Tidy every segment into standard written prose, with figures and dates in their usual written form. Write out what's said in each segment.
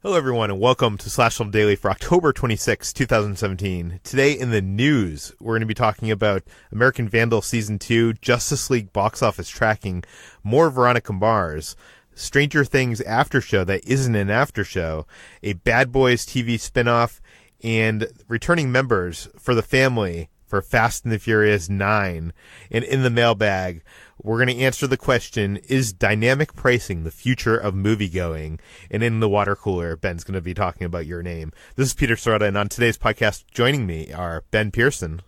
Hello, everyone, and welcome to Slash Film Daily for October 26, 2017. Today in the news, we're going to be talking about American Vandal Season 2, Justice League box office tracking, more Veronica Mars, Stranger Things after show that isn't an after show, a Bad Boys TV spinoff, and returning members for the family for Fast and the Furious 9. And in the mailbag, we're going to answer the question, is dynamic pricing the future of moviegoing? And in the water cooler, Ben's going to be talking about Your Name. This is Peter Sciretta, and on today's podcast, joining me are Ben Pearson.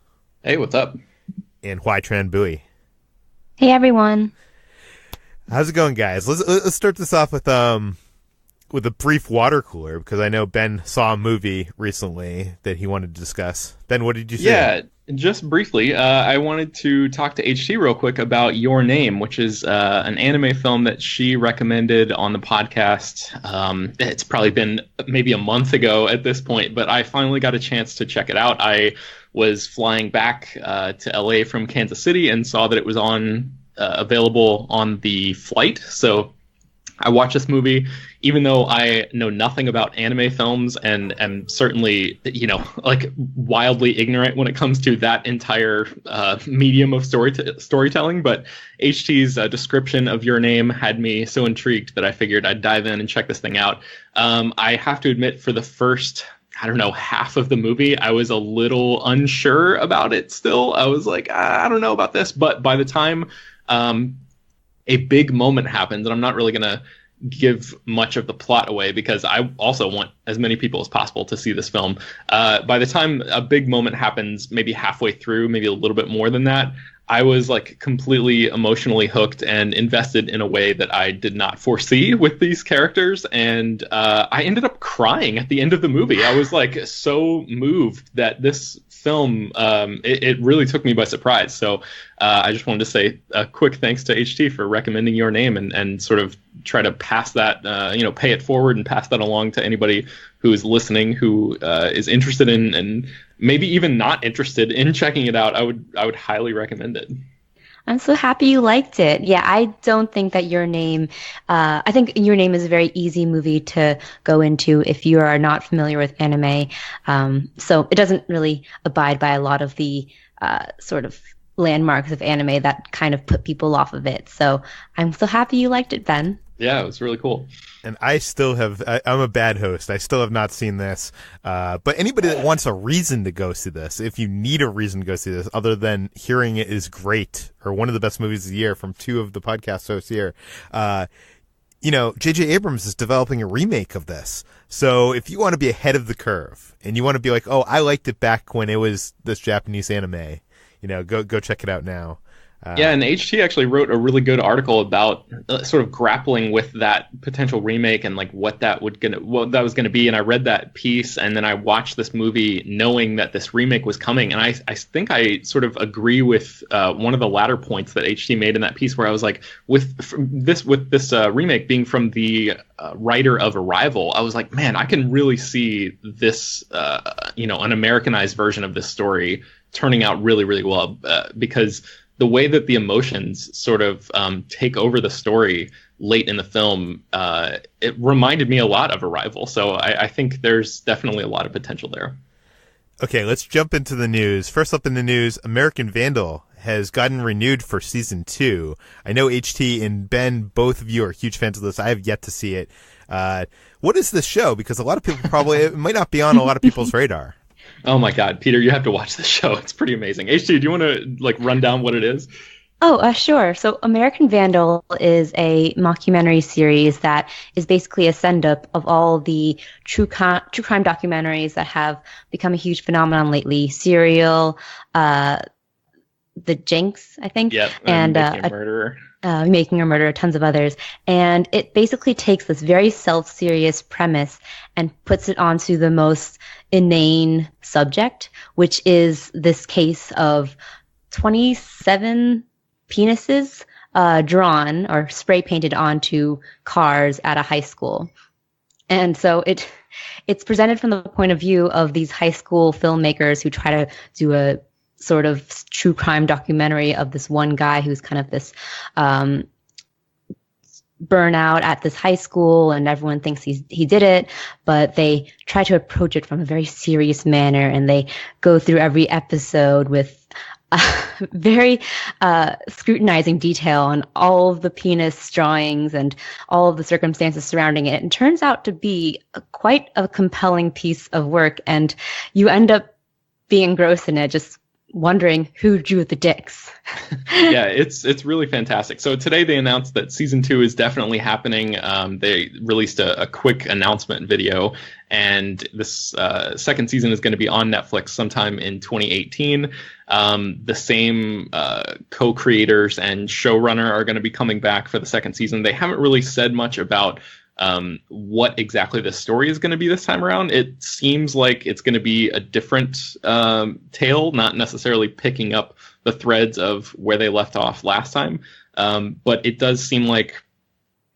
Hey, what's up? And Hoai-Tran Bui. Hey, everyone. How's it going, guys? Let's start this off with a brief water cooler, because I know Ben saw a movie recently that he wanted to discuss. Ben, what did you say? Yeah, just briefly, I wanted to talk to HT real quick about Your Name, which is an anime film that she recommended on the podcast. It's probably been maybe a month ago at this point, but I finally got a chance to check it out. I was flying back to LA from Kansas City and saw that it was available on the flight, so I watched this movie, even though I know nothing about anime films and am certainly, like wildly ignorant when it comes to that entire medium of storytelling. But HT's description of Your Name had me so intrigued that I figured I'd dive in and check this thing out. I have to admit, for the first, half of the movie, I was a little unsure about it still. I was like, I don't know about this. But by the time a big moment happens, and I'm not really going to give much of the plot away because I also want as many people as possible to see this film. By the time a big moment happens, maybe halfway through, maybe a little bit more than that, I was like completely emotionally hooked and invested in a way that I did not foresee with these characters. And I ended up crying at the end of the movie. I was like so moved that this film, it really took me by surprise. So I just wanted to say a quick thanks to HT for recommending Your Name and sort of try to pass that, pay it forward and pass that along to anybody who is listening, who is interested in and maybe even not interested in checking it out. I would highly recommend it. I'm so happy you liked it. Yeah, I don't think that Your Name, I think Your Name is a very easy movie to go into if you are not familiar with anime. So it doesn't really abide by a lot of the sort of landmarks of anime that kind of put people off of it. So I'm so happy you liked it, Ben. Yeah, it was really cool. And I still have, I'm a bad host. I still have not seen this. But anybody that wants a reason to go see this, if you need a reason to go see this, other than hearing it is great, or one of the best movies of the year from two of the podcast hosts here, J.J. Abrams is developing a remake of this. So if you want to be ahead of the curve, and you want to be like, oh, I liked it back when it was this Japanese anime, go check it out now. Yeah, and HT actually wrote a really good article about sort of grappling with that potential remake and like what that was going to be. And I read that piece, and then I watched this movie knowing that this remake was coming. And I think I sort of agree with one of the latter points that HT made in that piece, where I was like, with this remake being from the writer of Arrival, I was like, man, I can really see this, an Americanized version of this story turning out really, really well because the way that the emotions sort of take over the story late in the film, it reminded me a lot of Arrival. So I think there's definitely a lot of potential there. Okay, let's jump into the news. First up in the news, American Vandal has gotten renewed for season 2. I know HT and Ben, both of you are huge fans of this. I have yet to see it. What is this show? Because a lot of people probably, it might not be on a lot of people's radar. Oh my God, Peter, you have to watch this show. It's pretty amazing. HT, do you want to run down what it is? Oh, sure. So American Vandal is a mockumentary series that is basically a send-up of all the true crime documentaries that have become a huge phenomenon lately. Serial, The Jinx, I think. Yep, and Making a Murderer. Making a Murderer, tons of others. And it basically takes this very self-serious premise and puts it onto the most inane subject, which is this case of 27 penises drawn or spray painted onto cars at a high school. And so it's presented from the point of view of these high school filmmakers who try to do a sort of true crime documentary of this one guy who's kind of this burnout at this high school, and everyone thinks he did it, but they try to approach it from a very serious manner, and they go through every episode with very scrutinizing detail on all of the penis drawings and all of the circumstances surrounding it. And it turns out to be quite a compelling piece of work, and you end up being engrossed in it, just wondering who drew the dicks. Yeah, it's really fantastic. So today they announced that season 2 is definitely happening. They released a quick announcement video, and this second season is going to be on Netflix sometime in 2018. The same co-creators and showrunner are going to be coming back for the second season. They haven't really said much about what exactly the story is going to be this time around. It seems like it's going to be a different tale, not necessarily picking up the threads of where they left off last time. But it does seem like,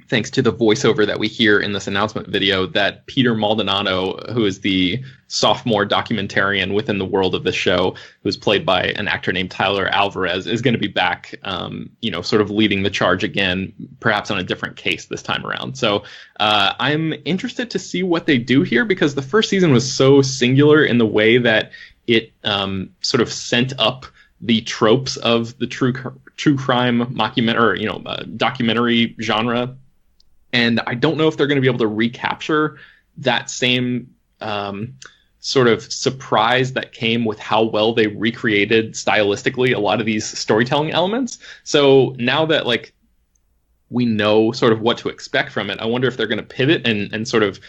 thanks to the voiceover that we hear in this announcement video, that Peter Maldonado, who is the sophomore documentarian within the world of the show, who's played by an actor named Tyler Alvarez, is going to be back, sort of leading the charge again, perhaps on a different case this time around. So I'm interested to see what they do here, because the first season was so singular in the way that it sort of sent up the tropes of the true crime mockumentary, documentary genre. And I don't know if they're going to be able to recapture that same sort of surprise that came with how well they recreated stylistically a lot of these storytelling elements. So now that we know sort of what to expect from it, I wonder if they're going to pivot and sort of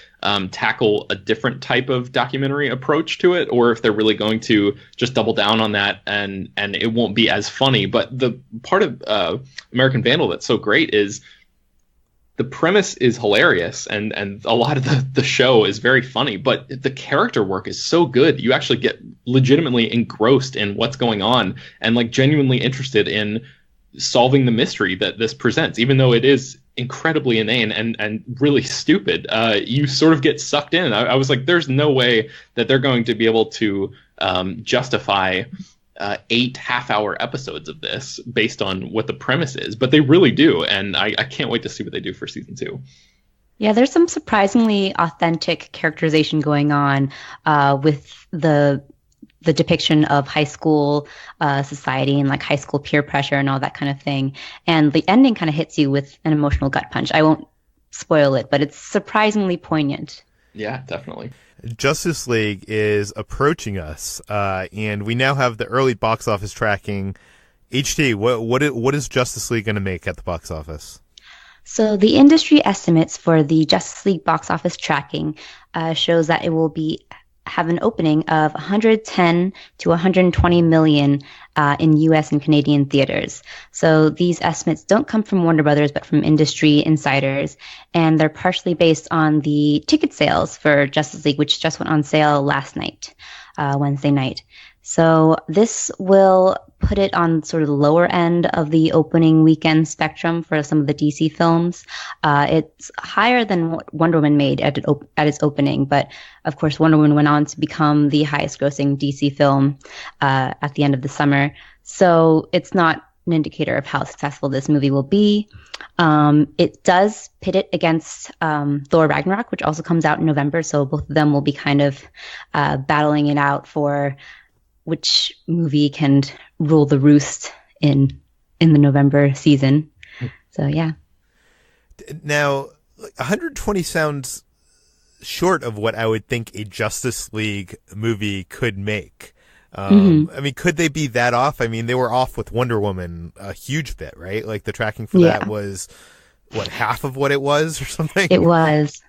tackle a different type of documentary approach to it, or if they're really going to just double down on that and it won't be as funny. But the part of American Vandal that's so great is the premise is hilarious, and a lot of the show is very funny, but the character work is so good. You actually get legitimately engrossed in what's going on and genuinely interested in solving the mystery that this presents, even though it is incredibly inane and really stupid. You sort of get sucked in. I was like, there's no way that they're going to be able to justify 8 half-hour episodes of this based on what the premise is, but they really do, and I can't wait to see what they do for season 2. Yeah, there's some surprisingly authentic characterization going on with the depiction of high school society and high school peer pressure and all that kind of thing. And the ending kind of hits you with an emotional gut punch. I won't spoil it, but it's surprisingly poignant. Yeah, definitely. Justice League is approaching us, and we now have the early box office tracking. HT, what is Justice League going to make at the box office? So the industry estimates for the Justice League box office tracking shows that it will have an opening of 110 to 120 million in U.S. and Canadian theaters. So these estimates don't come from Warner Brothers, but from industry insiders, and they're partially based on the ticket sales for Justice League, which just went on sale last night, Wednesday night. So this will put it on sort of the lower end of the opening weekend spectrum for some of the DC films. It's higher than what Wonder Woman made at its opening, but of course Wonder Woman went on to become the highest grossing DC film at the end of the summer. So it's not an indicator of how successful this movie will be. It does pit it against Thor Ragnarok, which also comes out in November. So both of them will be kind of battling it out for which movie can rule the roost in the November season. So, yeah. Now, 120 sounds short of what I would think a Justice League movie could make. I mean, could they be that off? I mean, they were off with Wonder Woman a huge bit, right? The tracking for that was, half of what it was or something? It was.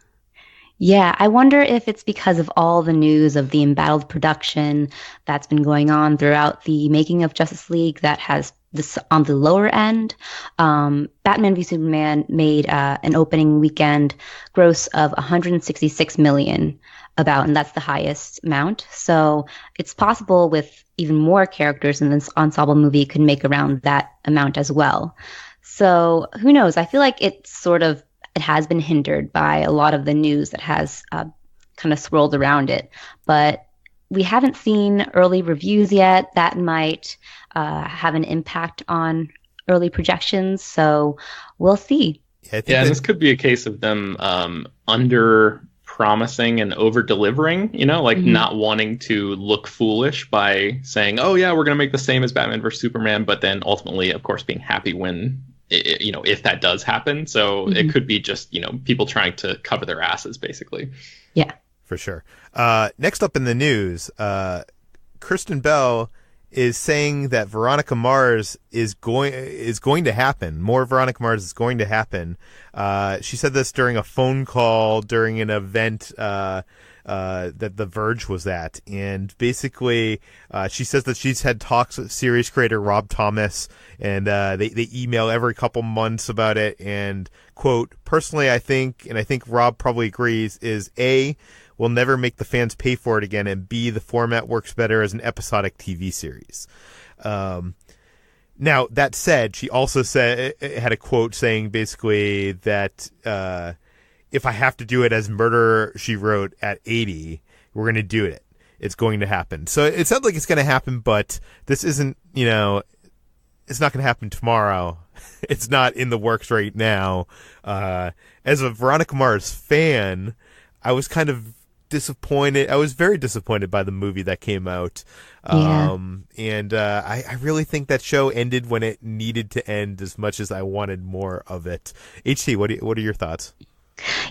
Yeah, I wonder if it's because of all the news of the embattled production that's been going on throughout the making of Justice League that has this on the lower end. Batman v Superman made an opening weekend gross of 166 million and that's the highest amount. So it's possible with even more characters in this ensemble movie could make around that amount as well. So who knows? I feel like it has been hindered by a lot of the news that has kind of swirled around it. But we haven't seen early reviews yet. That might have an impact on early projections. So we'll see. Yeah, I think Yeah, and this could be a case of them under promising and over delivering, like not wanting to look foolish by saying, oh yeah, we're going to make the same as Batman versus Superman, but then ultimately, of course, being happy when, if that does happen. So it could be just, people trying to cover their asses, basically. Yeah. For sure. Next up in the news, Kristen Bell is saying that Veronica Mars is going to happen. More Veronica Mars is going to happen. She said this during a phone call during an event that The Verge was at, and basically she says that she's had talks with series creator Rob Thomas, and they email every couple months about it. And quote, personally, I think Rob probably agrees, is A, we'll never make the fans pay for it again, and B, the format works better as an episodic TV series. Now, that said, she also had a quote saying basically that if I have to do it as Murder, She Wrote at 80, we're going to do it. It's going to happen. So it sounds like it's going to happen, but this isn't, it's not going to happen tomorrow. It's not in the works right now. As a Veronica Mars fan, I was kind of disappointed. I was very disappointed by the movie that came out. And I really think that show ended when it needed to end as much as I wanted more of it. HT, what are your thoughts?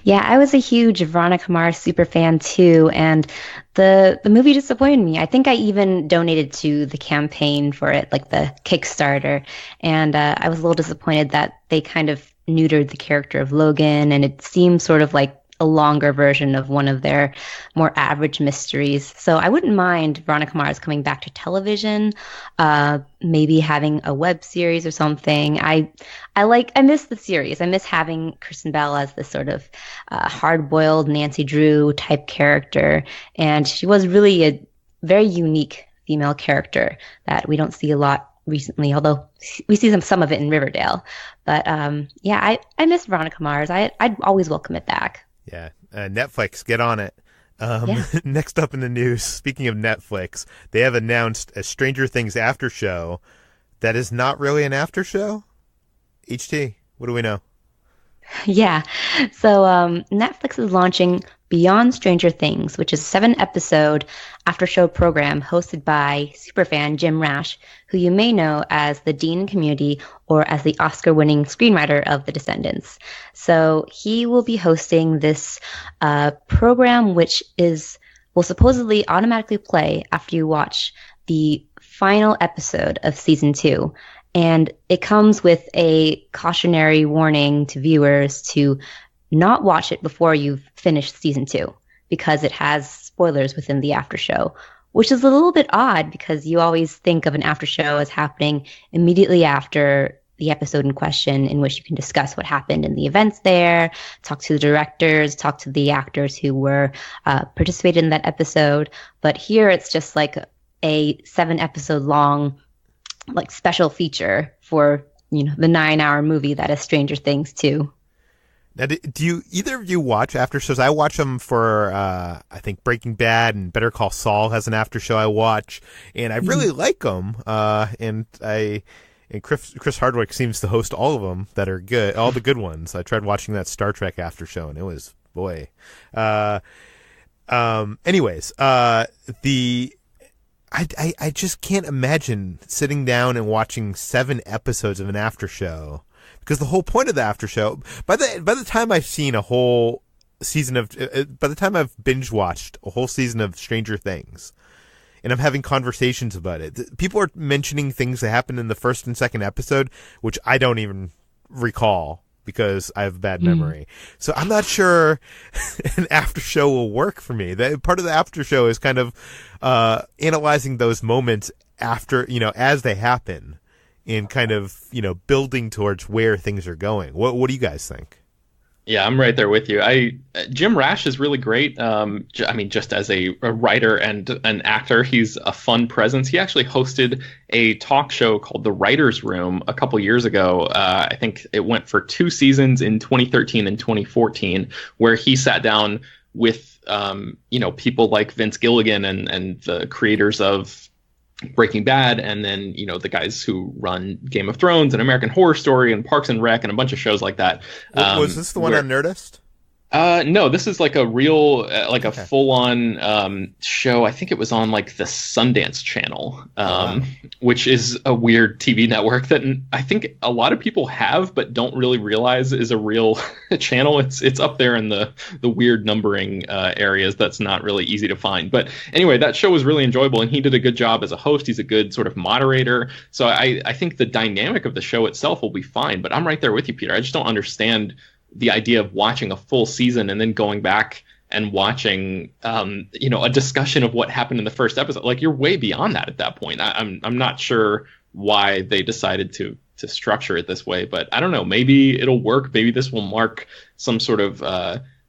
Yeah, I was a huge Veronica Mars super fan too, and the movie disappointed me. I think I even donated to the campaign for it, like the Kickstarter, and I was a little disappointed that they kind of neutered the character of Logan, and it seemed sort of like a longer version of one of their more average mysteries. So I wouldn't mind Veronica Mars coming back to television, maybe having a web series or something. I miss the series. I miss having Kristen Bell as this sort of hard-boiled Nancy Drew type character. And she was really a very unique female character that we don't see a lot recently, although we see some of it in Riverdale. But I miss Veronica Mars. I'd always welcome it back. Yeah, Netflix, get on it. Next up in the news, speaking of Netflix, they have announced a Stranger Things after show that is not really an after show. HT, what do we know? Yeah, so Netflix is launching Beyond Stranger Things, which is a 7-episode after-show program hosted by superfan Jim Rash, who you may know as the Dean in Community or as the Oscar-winning screenwriter of The Descendants. So he will be hosting this program, which will supposedly automatically play after you watch the final episode of season 2. And it comes with a cautionary warning to viewers to not watch it before you've finished season 2, because it has spoilers within the after show, which is a little bit odd because you always think of an after show as happening immediately after the episode in question, in which you can discuss what happened in the events there, talk to the directors, talk to the actors who were participated in that episode. But here it's just like a 7-episode long like special feature for the 9-hour movie that is Stranger Things 2. Now, do you either of you watch after shows? I watch them for I think Breaking Bad and Better Call Saul has an after show I watch, and I really like them. And Chris Hardwick seems to host all of them that are good, all the good ones. I tried watching that Star Trek after show, and it was anyways, I just can't imagine sitting down and watching 7 episodes of an after show, because the whole point of the after show, by the time I've seen a whole season of, by the time I've binge watched a whole season of Stranger Things, and I'm having conversations about it, people are mentioning things that happened in the first and second episode, which I don't even recall because I have a bad memory. So I'm not sure an after show will work for me. Part of the after show is kind of analyzing those moments after, as they happen, and kind of, building towards where things are going. What do you guys think? Yeah, I'm right there with you. Jim Rash is really great. Just as a writer and an actor, he's a fun presence. He actually hosted a talk show called The Writer's Room a couple years ago. I think it went for 2 seasons in 2013 and 2014, where he sat down with people like Vince Gilligan and the creators of Breaking Bad, and then the guys who run Game of Thrones and American Horror Story and Parks and Rec and a bunch of shows like that. Was this the one on Nerdist? No, this is like a real, a Okay. full-on show. I think it was on like the Sundance Channel, which is a weird TV network that I think a lot of people have, but don't really realize is a real channel. It's up there in the weird numbering areas. That's not really easy to find. But anyway, that show was really enjoyable, and he did a good job as a host. He's a good sort of moderator. So I think the dynamic of the show itself will be fine. But I'm right there with you, Peter. I just don't understand the idea of watching a full season and then going back and watching, a discussion of what happened in the first episode. Like, you're way beyond that at that point. I'm not sure why they decided to structure it this way, but I don't know. Maybe it'll work. Maybe this will mark some sort of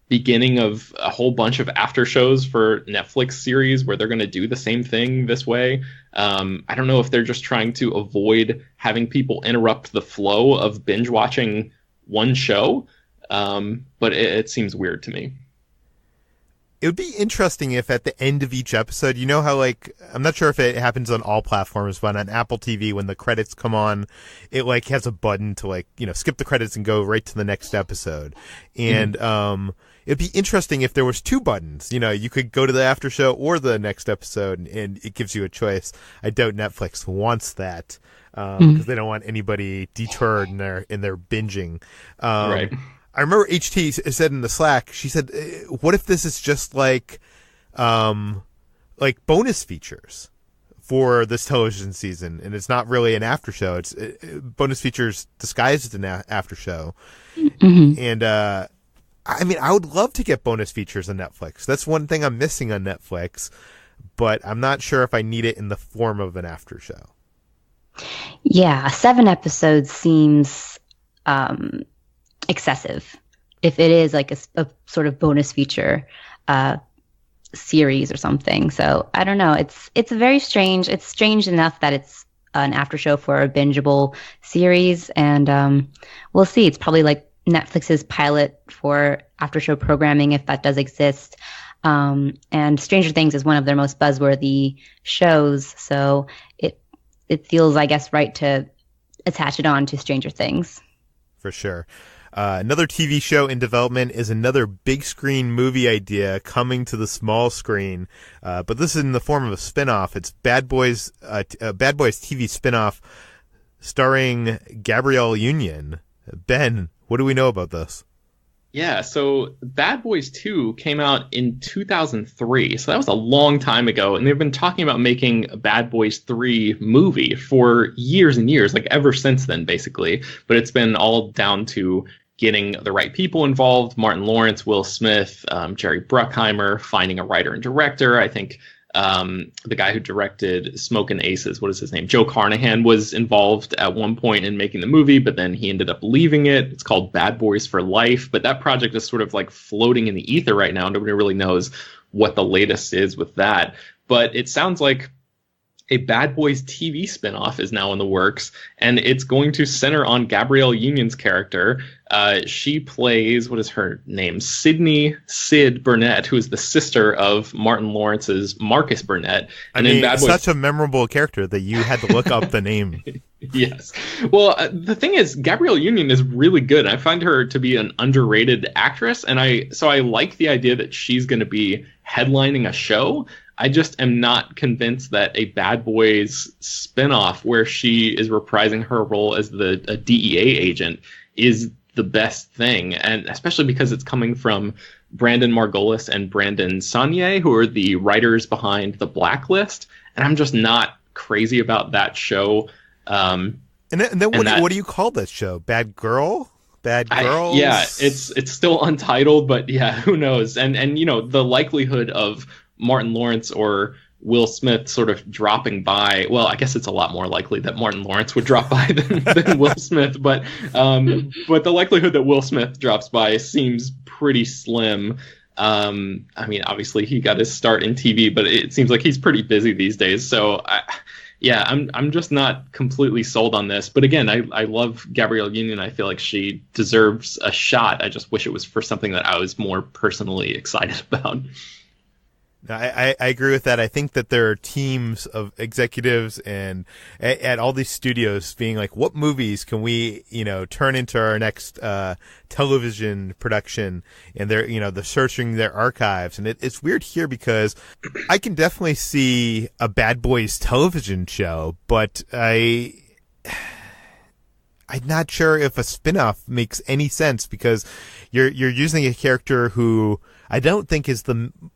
beginning of a whole bunch of after shows for Netflix series where they're going to do the same thing this way. I don't know if they're just trying to avoid having people interrupt the flow of binge watching one show. But it seems weird to me. It would be interesting if at the end of each episode, you know how, like, I'm not sure if it happens on all platforms, but on Apple TV, when the credits come on, it like has a button to like, skip the credits and go right to the next episode. And, it'd be interesting if there was two buttons, you could go to the after show or the next episode, and it gives you a choice. I doubt Netflix wants that, because they don't want anybody deterred in their binging. Right. I remember HT said in the Slack, she said, what if this is just like bonus features for this television season, and it's not really an after show. It's bonus features disguised as an after show. And I would love to get bonus features on Netflix. That's one thing I'm missing on Netflix, but I'm not sure if I need it in the form of an after show. Yeah, 7 episodes seems excessive if it is like a sort of bonus feature series or something. So I don't know. It's very strange. It's strange enough that it's an after show for a bingeable series, and we'll see. It's probably like Netflix's pilot for after show programming, if that does exist. And Stranger Things is one of their most buzzworthy shows, so it feels, I guess, right to attach it on to Stranger Things. For sure. Another TV show in development is another big screen movie idea coming to the small screen, but this is in the form of a spinoff. It's Bad Boys TV spinoff starring Gabrielle Union. Ben, what do we know about this? Yeah, so Bad Boys 2 came out in 2003, so that was a long time ago, and they've been talking about making a Bad Boys 3 movie for years and years, like ever since then, basically. But it's been all down to getting the right people involved: Martin Lawrence, Will Smith, Jerry Bruckheimer, finding a writer and director. I think the guy who directed Smokin' Aces, what is his name? Joe Carnahan was involved at one point in making the movie, but then he ended up leaving it. It's called Bad Boys for Life, but that project is sort of like floating in the ether right now. Nobody really knows what the latest is with that, but it sounds like a Bad Boys TV spinoff is now in the works, and it's going to center on Gabrielle Union's character. She plays, what is her name? Sydney Sid Burnett, who is the sister of Martin Lawrence's Marcus Burnett. And I mean, in Bad Boys, such a memorable character that you had to look up the name. Yes. Well, the thing is, Gabrielle Union is really good. I find her to be an underrated actress, and I like the idea that she's going to be headlining a show. I just am not convinced that a Bad Boys spinoff where she is reprising her role as a DEA agent is the best thing, and especially because it's coming from Brandon Margolis and Brandon Saunier, who are the writers behind The Blacklist, and I'm just not crazy about that show. And then what do you call this show? Bad Girl? Bad Girls? Yeah, it's still untitled, but yeah, who knows? And the likelihood of Martin Lawrence or Will Smith sort of dropping by. Well, I guess it's a lot more likely that Martin Lawrence would drop by than Will Smith, but the likelihood that Will Smith drops by seems pretty slim. I mean, obviously he got his start in TV, but it seems like he's pretty busy these days. So I'm just not completely sold on this. But again, I love Gabrielle Union. I feel like she deserves a shot. I just wish it was for something that I was more personally excited about. I agree with that. I think that there are teams of executives and at all these studios being like, what movies can we, turn into our next television production? And they're searching their archives. And it's weird here because I can definitely see a Bad Boys television show, but I'm not sure if a spinoff makes any sense because you're using a character who I don't think is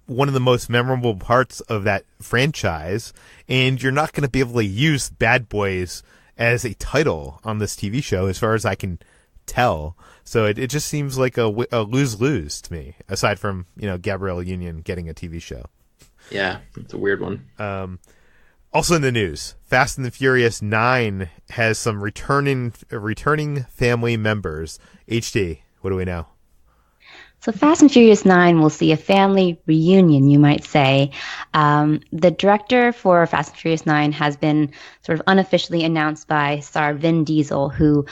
one of the most memorable parts of that franchise, and you're not going to be able to use Bad Boys as a title on this TV show, as far as I can tell. So it just seems like a lose-lose to me, aside from Gabrielle Union getting a TV show. Yeah, it's a weird one. Also in the news, Fast and the Furious 9 has some returning family members. HT, what do we know? So Fast and Furious 9 will see a family reunion, you might say. The director for Fast and Furious 9 has been sort of unofficially announced by star Vin Diesel, who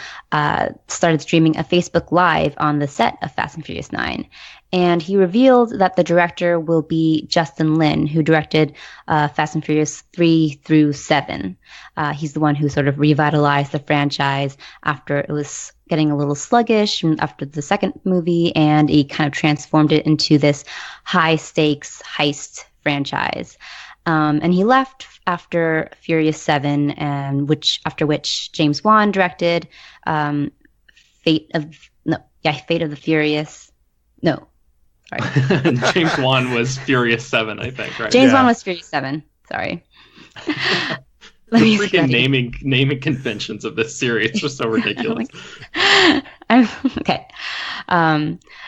started streaming a Facebook Live on the set of Fast and Furious 9. And he revealed that the director will be Justin Lin, who directed Fast and Furious 3 through 7. He's the one who sort of revitalized the franchise after it was getting a little sluggish after the second movie, and he kind of transformed it into this high-stakes heist franchise. And he left after Furious 7, after which James Wan directed Fate of the Furious. No. Sorry. James Wan was Furious 7, I think, right? James Wan was Furious 7. Sorry. The freaking naming conventions of this series are just so ridiculous. Okay.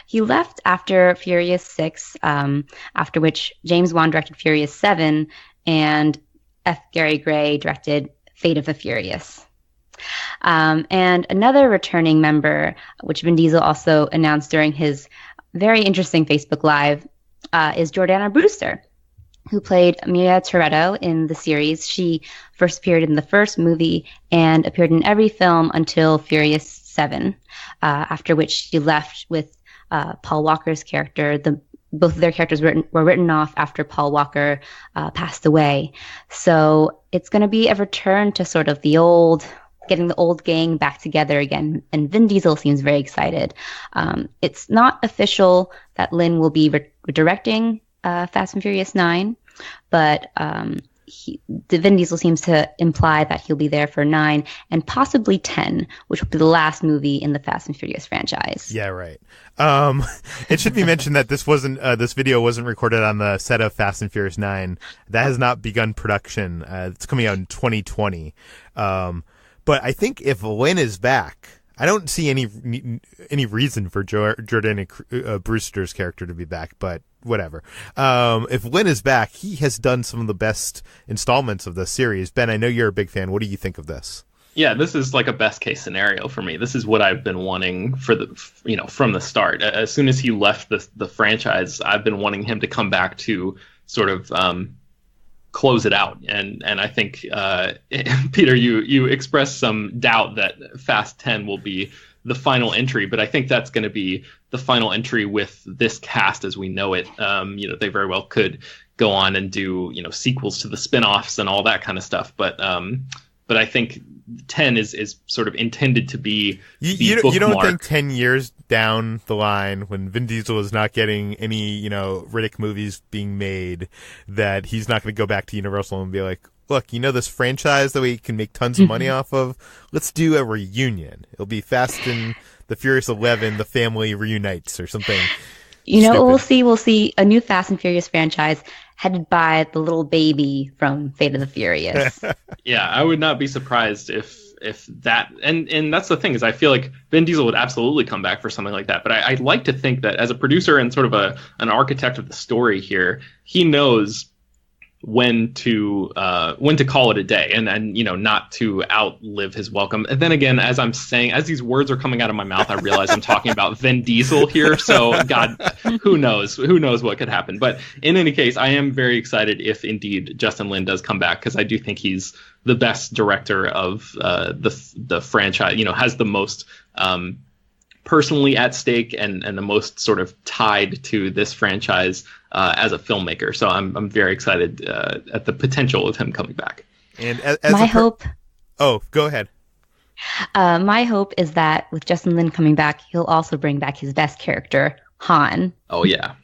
He left after Furious 6, after which James Wan directed Furious 7, and F. Gary Gray directed Fate of the Furious. And another returning member, which Vin Diesel also announced during his very interesting Facebook Live, is Jordana Brewster, who played Mia Toretto in the series. She first appeared in the first movie and appeared in every film until Furious 7, after which she left with Paul Walker's character. Both of their characters were written off after Paul Walker passed away. So it's going to be a return to sort of getting the old gang back together again. And Vin Diesel seems very excited. It's not official that Lin will be directing Fast and Furious 9, but Vin Diesel seems to imply that he'll be there for 9 and possibly 10, which will be the last movie in the Fast and Furious franchise. Yeah, right. It should be mentioned that this video wasn't recorded on the set of Fast and Furious 9. That has not begun production. It's coming out in 2020. But I think if Lin is back, I don't see any reason for Jordana Brewster's character to be back, but whatever. If Lin is back, he has done some of the best installments of the series. Ben, I know you're a big fan. What do you think of this? Yeah, this is like a best case scenario for me. This is what I've been wanting from the start. As soon as he left the franchise, I've been wanting him to come back to sort of close it out. And I think Peter, you expressed some doubt that Fast 10 will be the final entry, but I think that's going to be the final entry with this cast as we know it. They very well could go on and do sequels to the spin-offs and all that kind of stuff, but I think 10 is sort of intended to be you don't think 10 years down the line, when Vin Diesel is not getting any Riddick movies being made, that he's not going to go back to Universal and be like, look, this franchise that we can make tons of money off of, let's do a reunion. It'll be Fast and the Furious 11, the family reunites or something. We'll see a new Fast and Furious franchise headed by the little baby from Fate of the Furious. Yeah, I would not be surprised if that, and that's the thing, is I feel like Vin Diesel would absolutely come back for something like that. But I'd like to think that as a producer and sort of an architect of the story here, he knows when to call it a day and not to outlive his welcome. And then again, as I'm saying, as these words are coming out of my mouth, I realize I'm talking about Vin Diesel here. So God, who knows what could happen. But in any case, I am very excited if indeed Justin Lin does come back, because I do think he's the best director of the franchise, has the most personally at stake and the most sort of tied to this franchise as a filmmaker. So I'm very excited at the potential of him coming back. And my hope. Oh, go ahead. My hope is that with Justin Lin coming back, he'll also bring back his best character, Han. Oh yeah.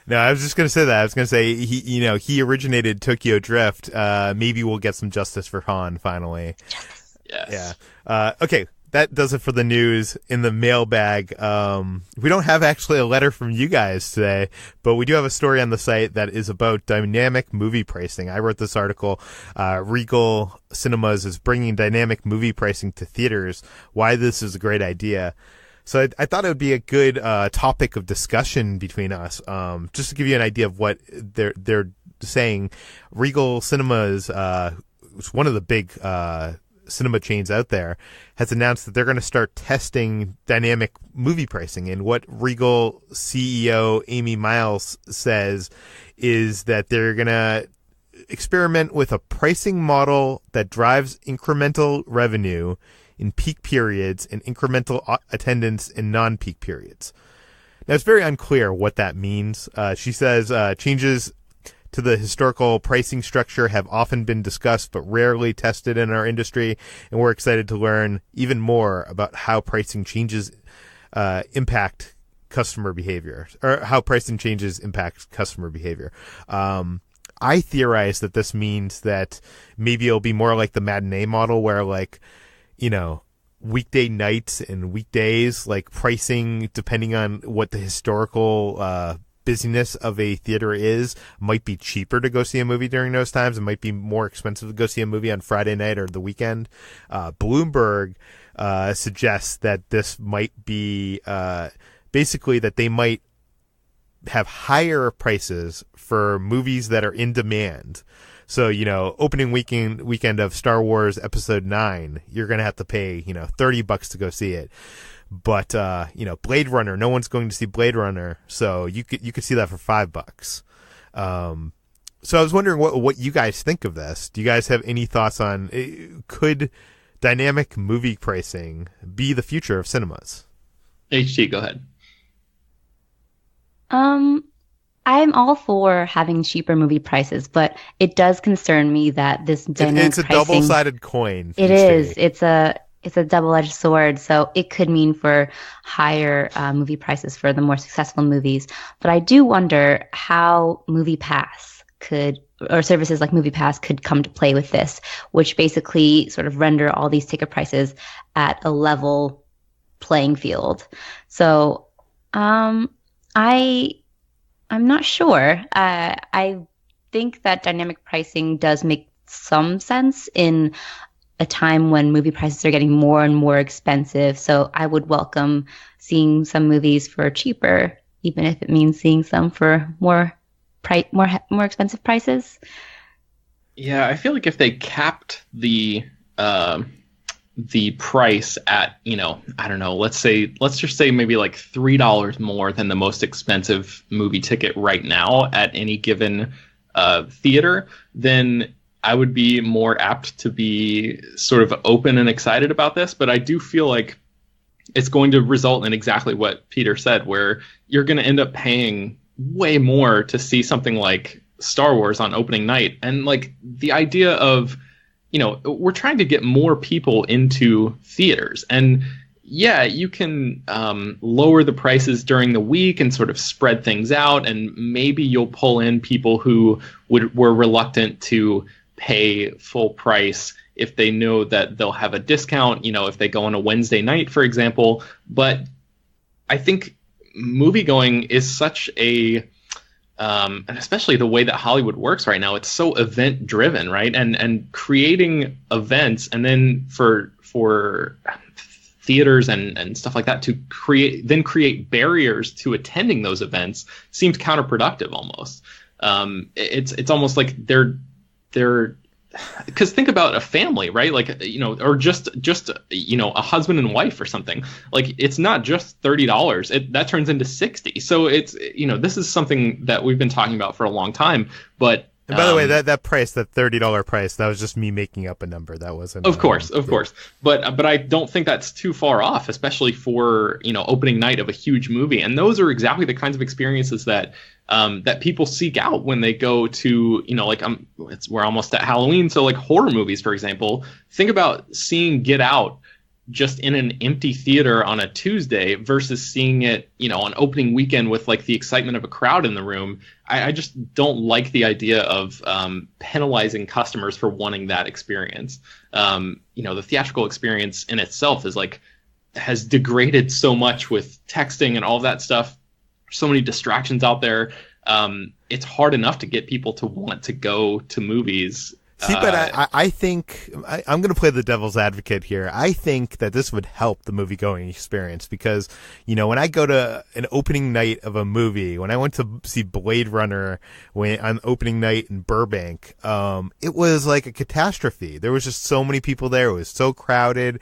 No, I was just going to say that. I was going to say he originated Tokyo Drift. Maybe we'll get some justice for Han finally. Justice. Yes. Yeah. Okay. That does it for the news. In the mailbag, we don't have actually a letter from you guys today, but we do have a story on the site that is about dynamic movie pricing. I wrote this article. Regal Cinemas is bringing dynamic movie pricing to theaters. Why this is a great idea. So I thought it would be a good topic of discussion between us. Just to give you an idea of what they're saying, Regal Cinemas, one of the big cinema chains out there, has announced that they're going to start testing dynamic movie pricing. And what Regal CEO Amy Miles says is that they're going to experiment with a pricing model that drives incremental revenue in peak periods and incremental attendance in non-peak periods. Now, it's very unclear what that means. She says changes to the historical pricing structure have often been discussed but rarely tested in our industry, and we're excited to learn even more about how pricing changes impact customer behavior, or how pricing changes impact customer behavior. I theorize that this means that maybe it'll be more like the matinee model where, like, you know, weekday nights and weekdays, like pricing, depending on what the historical busyness of a theater is, might be cheaper to go see a movie during those times. It might be more expensive to go see a movie on Friday night or the weekend. Bloomberg suggests that this might be basically that they might have higher prices for movies that are in demand. So, you know, opening weekend of Star Wars Episode 9, you're going to have to pay, you know, $30 to go see it. But, you know, Blade Runner, no one's going to see Blade Runner, so you could see that for $5. So I was wondering what you guys think of this. Do you guys have any thoughts on, could dynamic movie pricing be the future of cinemas? HT, go ahead. I'm all for having cheaper movie prices, but it does concern me that this dynamic it's a pricing, double-sided coin. It is. It's a double-edged sword. So it could mean for higher movie prices for the more successful movies. But I do wonder how MoviePass or services like MoviePass could come to play with this, which basically sort of render all these ticket prices at a level playing field. So I'm not sure. I think that dynamic pricing does make some sense in a time when movie prices are getting more and more expensive. So I would welcome seeing some movies for cheaper, even if it means seeing some for more expensive prices. Yeah, I feel like if they capped the price at, you know, I don't know, let's just say maybe like $3 more than the most expensive movie ticket right now at any given theater, then I would be more apt to be sort of open and excited about this. But I do feel like it's going to result in exactly what Peter said, where you're going to end up paying way more to see something like Star Wars on opening night. And like the idea of, you know, we're trying to get more people into theaters, and yeah, you can lower the prices during the week and sort of spread things out, and maybe you'll pull in people who were reluctant to pay full price if they know that they'll have a discount, you know, if they go on a Wednesday night, for example. But I think moviegoing is such a and especially the way that Hollywood works right now, it's so event driven, right? And creating events, and then for theaters and stuff like that to create barriers to attending those events seems counterproductive almost. It's almost like they're because think about a family, right? Like, you know, or just you know, a husband and wife or something. Like, it's not just $30. That turns into $60. So it's, you know, this is something that we've been talking about for a long time. But and by the way, that price, that $30 price, that was just me making up a number. That wasn't. Of course. But I don't think that's too far off, especially for, you know, opening night of a huge movie. And those are exactly the kinds of experiences that that people seek out when they go to, like we're almost at Halloween, so like horror movies, for example. Think about seeing Get Out just in an empty theater on a Tuesday versus seeing it, on opening weekend with like the excitement of a crowd in the room. I just don't like the idea of penalizing customers for wanting that experience. The theatrical experience in itself has degraded so much with texting and all of that stuff. So many distractions out there. It's hard enough to get people to want to go to movies. See, but I think I'm going to play the devil's advocate here. I think that this would help the movie-going experience because, when I go to an opening night of a movie, when I went to see Blade Runner on opening night in Burbank, it was like a catastrophe. There was just so many people there. It was so crowded.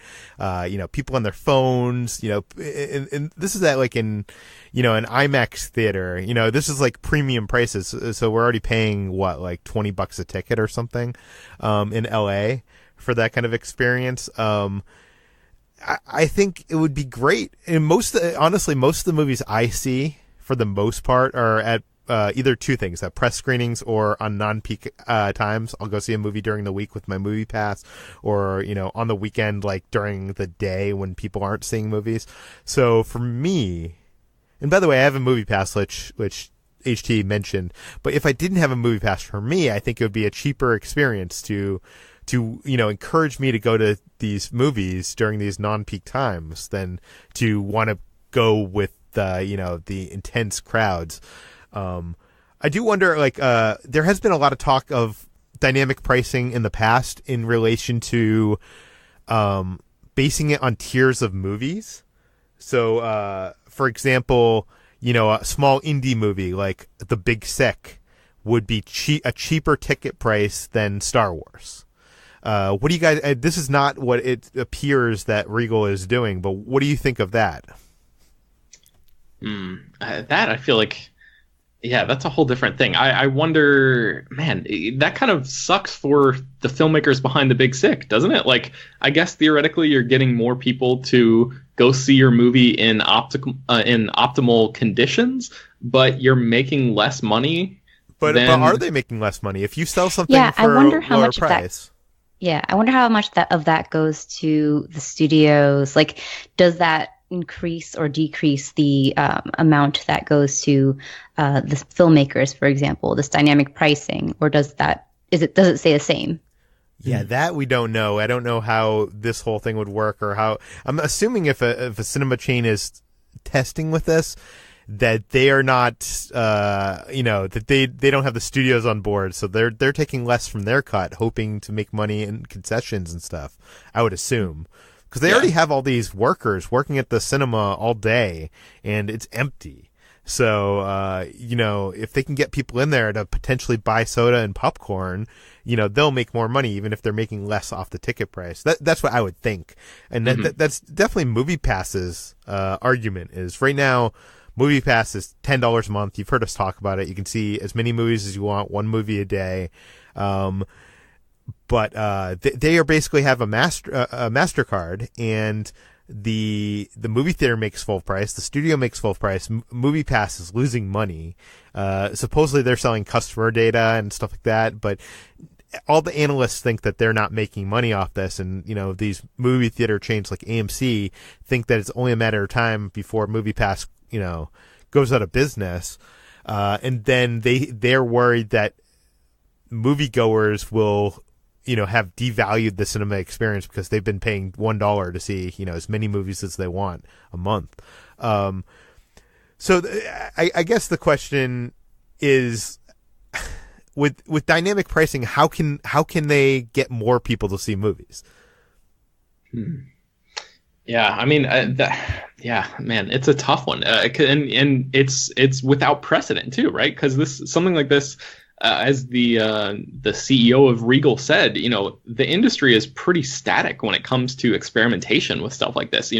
People on their phones, and this is at like in, an IMAX theater. This is like premium prices. So we're already paying like $20 a ticket or something. In LA for that kind of experience. I think it would be great. And most of the movies I see for the most part are at either two things, at press screenings or on non-peak times. I'll go see a movie during the week with my movie pass or, on the weekend, like during the day when people aren't seeing movies. So for me, and by the way, I have a movie pass, which HT mentioned, but if I didn't have a movie pass, for me, I think it would be a cheaper experience to encourage me to go to these movies during these non-peak times than to want to go with the intense crowds. I do wonder, there has been a lot of talk of dynamic pricing in the past in relation to basing it on tiers of movies. So, for example, a small indie movie like The Big Sick would be a cheaper ticket price than Star Wars. What do you guys? This is not what it appears that Regal is doing, but what do you think of that? That I feel like, yeah, that's a whole different thing. I wonder, man, that kind of sucks for the filmmakers behind The Big Sick, doesn't it? Like, I guess theoretically you're getting more people to go see your movie in optimal conditions, but you're making less money. But are they making less money if you sell something for I wonder how lower much price? I wonder how much of that goes to the studios. Like, does that increase or decrease the amount that goes to the filmmakers, for example, this dynamic pricing, or does it stay the same? Yeah, that we don't know. I don't know how this whole thing would work, or how. I'm assuming if a cinema chain is testing with this, that they are not, that they don't have the studios on board, so they're taking less from their cut, hoping to make money in concessions and stuff. I would assume. Because they already have all these workers working at the cinema all day, and it's empty. So, if they can get people in there to potentially buy soda and popcorn, they'll make more money even if they're making less off the ticket price. That's what I would think. And that's definitely MoviePass's argument is right now, MoviePass is $10 a month. You've heard us talk about it. You can see as many movies as you want, one movie a day. But they are basically have a MasterCard, and the movie theater makes full price, the studio makes full price. MoviePass is losing money. Supposedly they're selling customer data and stuff like that, but all the analysts think that they're not making money off this, and these movie theater chains like AMC think that it's only a matter of time before MoviePass goes out of business, and then they're worried that moviegoers will have devalued the cinema experience because they've been paying $1 to see, as many movies as they want a month. So I guess the question is, with dynamic pricing, how can they get more people to see movies? Yeah, I mean, man, it's a tough one, and it's without precedent too, right? Because something like this. As the CEO of Regal said, the industry is pretty static when it comes to experimentation with stuff like this.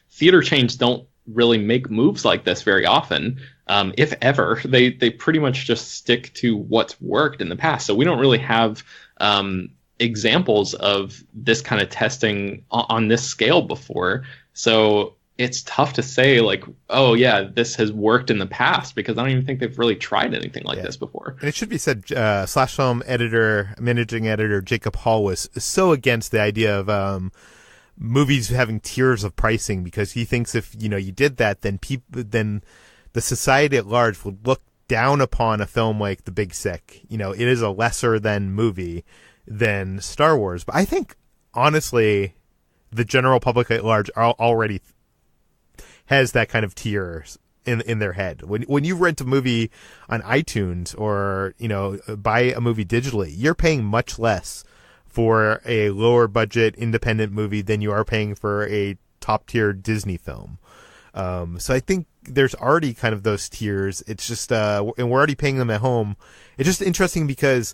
Theater chains don't really make moves like this very often, if ever. They pretty much just stick to what's worked in the past. So we don't really have examples of this kind of testing on this scale before. So it's tough to say like, oh yeah, this has worked in the past, because I don't even think they've really tried anything like this before. And it should be said, Slash Film managing editor Jacob Hall was so against the idea of movies having tiers of pricing, because he thinks if you did that, then then the society at large would look down upon a film like The Big Sick. It is a lesser than movie than Star Wars. But I think honestly, the general public at large already has that kind of tiers in their head. When you rent a movie on iTunes or buy a movie digitally, you're paying much less for a lower budget independent movie than you are paying for a top tier Disney film. So I think there's already kind of those tiers. It's just and we're already paying them at home. It's just interesting because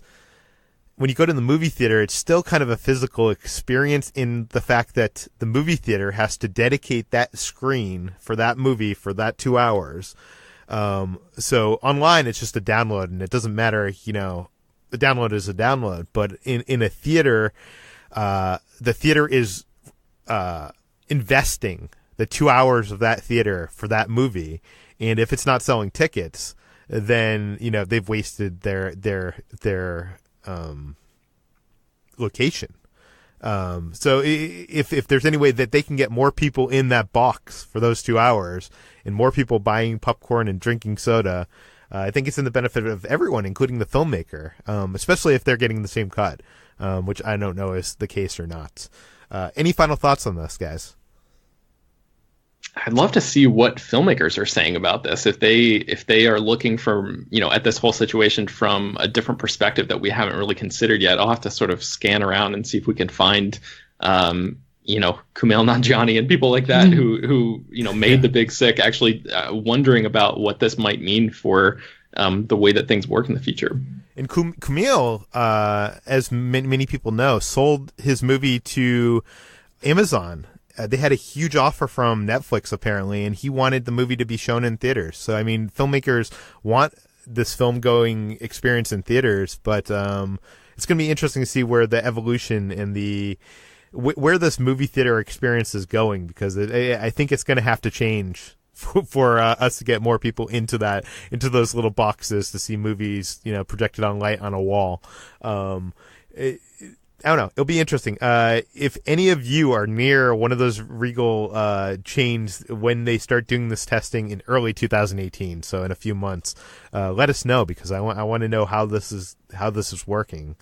when you go to the movie theater, it's still kind of a physical experience in the fact that the movie theater has to dedicate that screen for that movie for that 2 hours. So online, it's just a download, and it doesn't matter, the download is a download. But in a theater, the theater is investing the 2 hours of that theater for that movie. And if it's not selling tickets, then, they've wasted their location. So if there's any way that they can get more people in that box for those 2 hours and more people buying popcorn and drinking soda, I think it's in the benefit of everyone, including the filmmaker, especially if they're getting the same cut, which I don't know is the case or not. Any final thoughts on this, guys? I'd love to see what filmmakers are saying about this. If they are looking for, at this whole situation from a different perspective that we haven't really considered yet. I'll have to sort of scan around and see if we can find, Kumail Nanjiani and people like that who made The Big Sick, actually wondering about what this might mean for the way that things work in the future. And Kumail, as many people know, sold his movie to Amazon. They had a huge offer from Netflix, apparently, and he wanted the movie to be shown in theaters. So, I mean, filmmakers want this film-going experience in theaters, but it's going to be interesting to see where the evolution and where this movie theater experience is going, because I think it's going to have to change for us to get more people into those little boxes to see movies, projected on light on a wall. I don't know. It'll be interesting. If any of you are near one of those Regal chains when they start doing this testing in early 2018, so in a few months, let us know, because I want to know how this is working.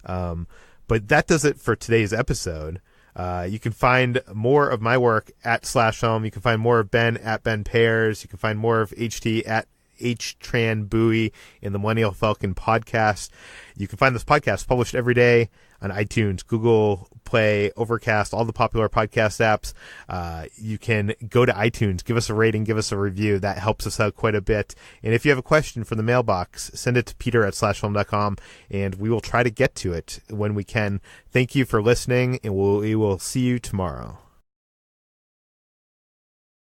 But that does it for today's episode. You can find more of my work at Slash Film. You can find more of Ben at Ben Pears. You can find more of HT at HTran Bowie in the Millennial Falcon podcast. You can find this podcast published every day on iTunes, Google Play, Overcast, all the popular podcast apps. You can go to iTunes, give us a rating, give us a review. That helps us out quite a bit. And if you have a question for the mailbox, send it to peter@slashfilm.com, and we will try to get to it when we can. Thank you for listening, and we will see you tomorrow.